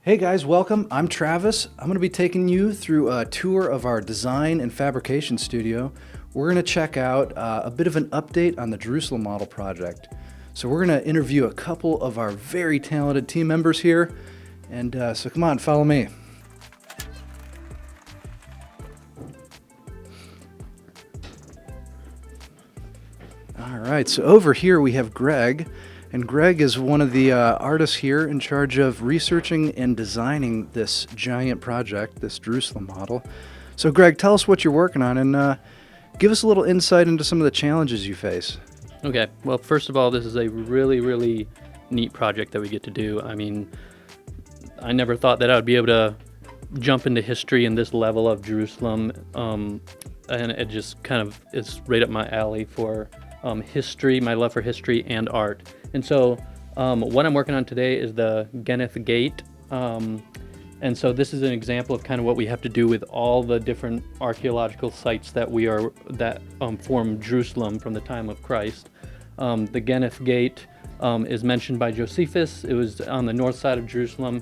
Hey guys, welcome. I'm Travis. I'm going to be taking you through a tour of our design and fabrication studio. We're going to check out a bit of an update on the Jerusalem model project. So we're going to interview a couple of our very talented team members here. And so come on, follow me. All right, so over here we have Greg. And Greg is one of the artists here in charge of researching and designing this giant project, this Jerusalem model. So Greg, tell us what you're working on and give us a little insight into some of the challenges you face. Okay, well, first of all, this is a really neat project that we get to do. I mean, I never thought that I would be able to jump into history in this level of Jerusalem, and it just kind of is right up my alley for history, my love for history and art. And so what I'm working on today is the Geneth Gate. And so this is an example of kind of what we have to do with all the different archaeological sites that form Jerusalem from the time of Christ. The Geneth Gate is mentioned by Josephus. It was on the north side of Jerusalem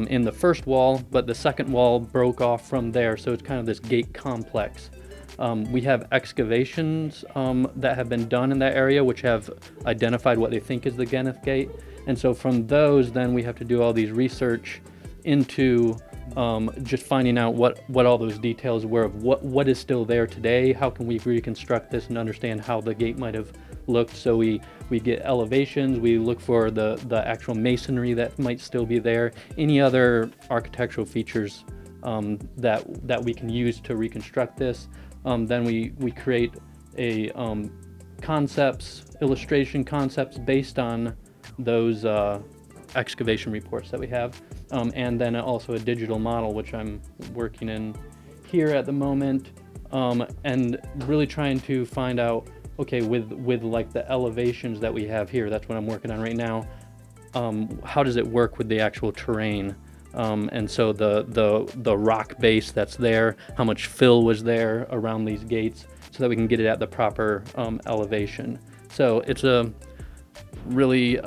in the first wall, but the second wall broke off from there. So it's kind of this gate complex. We have excavations that have been done in that area, which have identified what they think is the Geneth Gate. And so from those, then we have to do all these research into just finding out what all those details were of what is still there today. How can we reconstruct this and understand how the gate might have looked? So we get elevations, we look for the actual masonry that might still be there, any other architectural features that we can use to reconstruct this. Then we create a illustration concepts based on those excavation reports that we have, and then also a digital model, which I'm working in here at the moment, and really trying to find out, okay, with like the elevations that we have here, that's what I'm working on right now. How does it work with the actual terrain? And so the rock base that's there, how much fill was there around these gates, so that we can get it at the proper elevation. So it's a really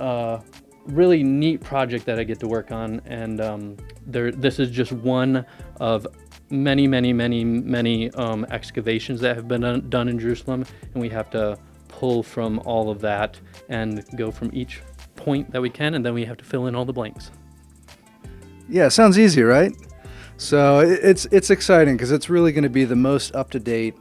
neat project that I get to work on, and this is just one of many excavations that have been done in Jerusalem, and we have to pull from all of that and go from each point that we can, and then we have to fill in all the blanks. Yeah, sounds easy, right? So it's exciting because it's really going to be the most up-to-date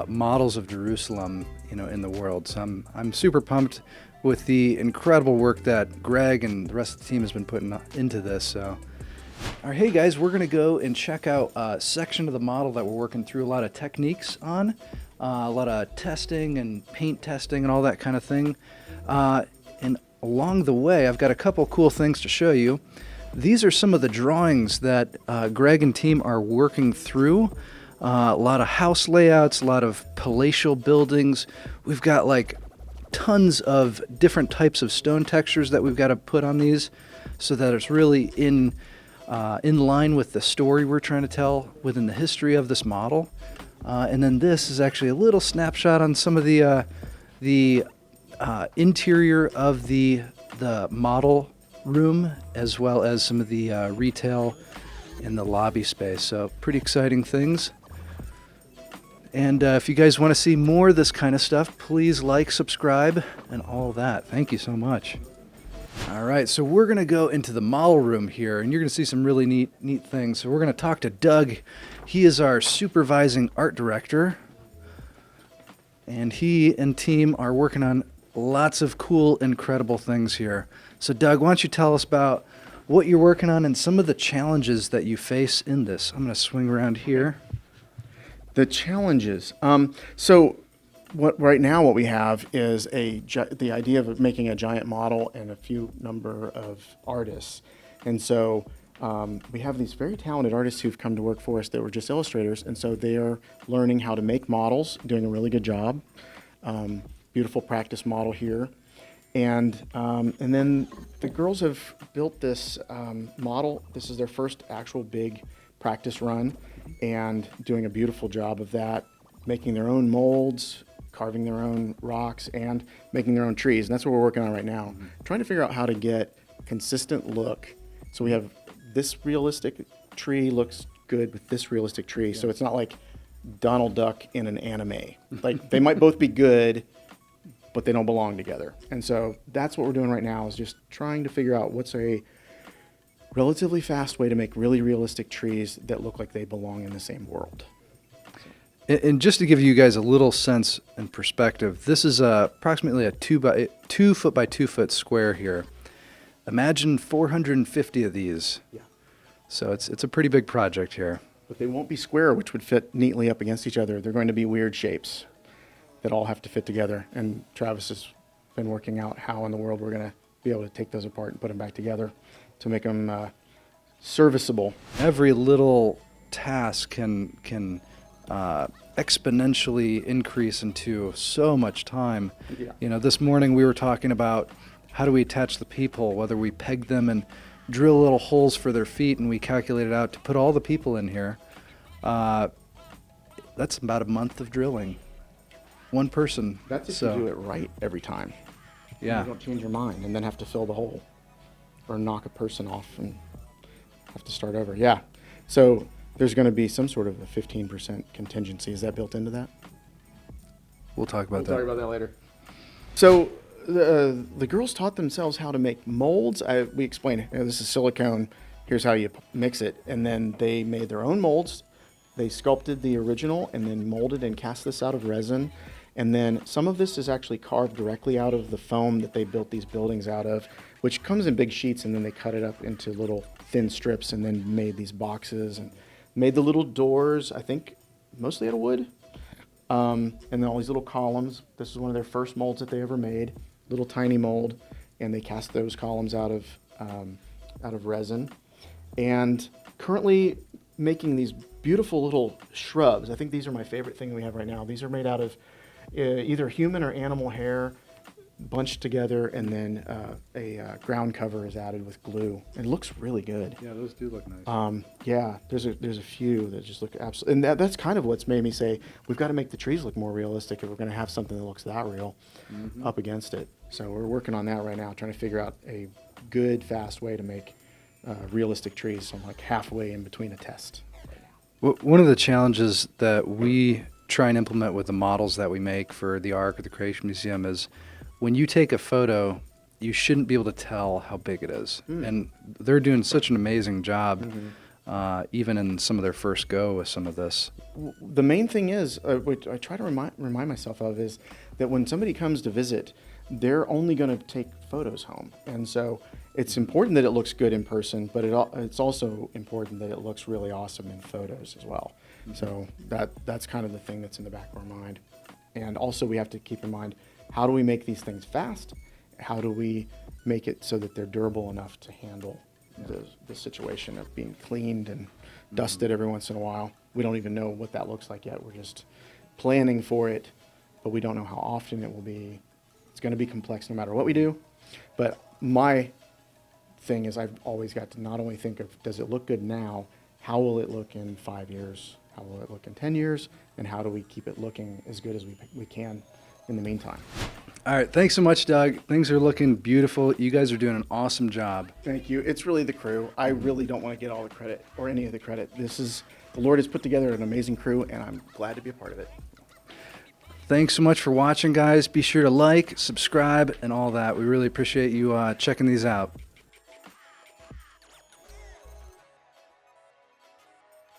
models of Jerusalem, in the world. So I'm super pumped with the incredible work that Greg and the rest of the team has been putting into this. So, all right, hey guys, we're going to go and check out a section of the model that we're working through a lot of techniques on, a lot of testing and paint testing and all that kind of thing. And along the way, I've got a couple cool things to show you. These are some of the drawings that Greg and team are working through. A lot of house layouts, a lot of palatial buildings. We've got like tons of different types of stone textures that we've got to put on these so that it's really in line with the story we're trying to tell within the history of this model. And then this is actually a little snapshot on some of the interior of the model room, as well as some of the retail in the lobby space. So pretty exciting things. And if you guys want to see more of this kind of stuff, please like, subscribe, and all that. Thank you so much. All right, so we're going to go into the model room here, and you're going to see some really neat things. So we're going to talk to Doug. He is our supervising art director, and he and team are working on lots of cool, incredible things here. So Doug, why don't you tell us about what you're working on and some of the challenges that you face in this. I'm going to swing around here. The challenges. So right now what we have is the idea of making a giant model and a few number of artists. And so we have these very talented artists who've come to work for us that were just illustrators. And so they are learning how to make models, doing a really good job. Beautiful practice model here. And then the girls have built this model. This is their first actual big practice run, and doing a beautiful job of that, making their own molds, carving their own rocks, and making their own trees. And that's what we're working on right now, trying to figure out how to get consistent look. So we have this realistic tree looks good with this realistic tree. So it's not like Donald Duck in an anime. Like they might both be good, but they don't belong together. And so that's what we're doing right now, is just trying to figure out what's a relatively fast way to make really realistic trees that look like they belong in the same world. And just to give you guys a little sense and perspective, this is approximately a 2 foot by 2 foot square here. Imagine 450 of these. Yeah. So it's a pretty big project here. But they won't be square, which would fit neatly up against each other. They're going to be weird shapes that all have to fit together. And Travis has been working out how in the world we're going to be able to take those apart and put them back together to make them serviceable. Every little task can exponentially increase into so much time. Yeah. You know, this morning we were talking about how do we attach the people, whether we peg them and drill little holes for their feet, and we calculated out to put all the people in here. That's about a month of drilling. One person. That's if so, you do it right every time. Yeah. You don't change your mind and then have to fill the hole or knock a person off and have to start over. Yeah. So there's going to be some sort of a 15% contingency. Is that built into that? We'll talk about that. We'll talk about that later. So the girls taught themselves how to make molds. We explained, this is silicone. Here's how you mix it. And then they made their own molds. They sculpted the original and then molded and cast this out of resin. And then some of this is actually carved directly out of the foam that they built these buildings out of, which comes in big sheets, and then they cut it up into little thin strips and then made these boxes and made the little doors, I think mostly out of wood. And then all these little columns. This is one of their first molds that they ever made, little tiny mold, and they cast those columns out of resin. And currently making these beautiful little shrubs. I think these are my favorite thing we have right now. These are made out of either human or animal hair bunched together, and then a ground cover is added with glue. It looks really good. Yeah, those do look nice. Yeah, there's a few that just look absolutely, and that's kind of what's made me say we've got to make the trees look more realistic if we're going to have something that looks that real up against it. So we're working on that right now, trying to figure out a good, fast way to make realistic trees. So I'm like halfway in between a test. One of the challenges that we try and implement with the models that we make for the Ark or the Creation Museum is when you take a photo, you shouldn't be able to tell how big it is. And they're doing such an amazing job, even in some of their first go with some of this. The main thing is, which I try to remind myself of, is that when somebody comes to visit, they're only going to take photos home. And so it's important that it looks good in person, but it's also important that it looks really awesome in photos as well. So that's kind of the thing that's in the back of our mind. And also we have to keep in mind, how do we make these things fast? How do we make it so that they're durable enough to handle the situation of being cleaned and dusted every once in a while? We don't even know what that looks like yet. We're just planning for it, but we don't know how often it will be. It's going to be complex no matter what we do. But my thing is, I've always got to not only think of, does it look good now? How will it look in 5 years? How will it look in 10 years? And how do we keep it looking as good as we can in the meantime? All right, thanks so much, Doug. Things are looking beautiful. You guys are doing an awesome job. Thank you. It's really the crew. I really don't want to get all the credit or any of the credit. The Lord has put together an amazing crew, and I'm glad to be a part of it. Thanks so much for watching, guys. Be sure to like, subscribe, and all that. We really appreciate you checking these out.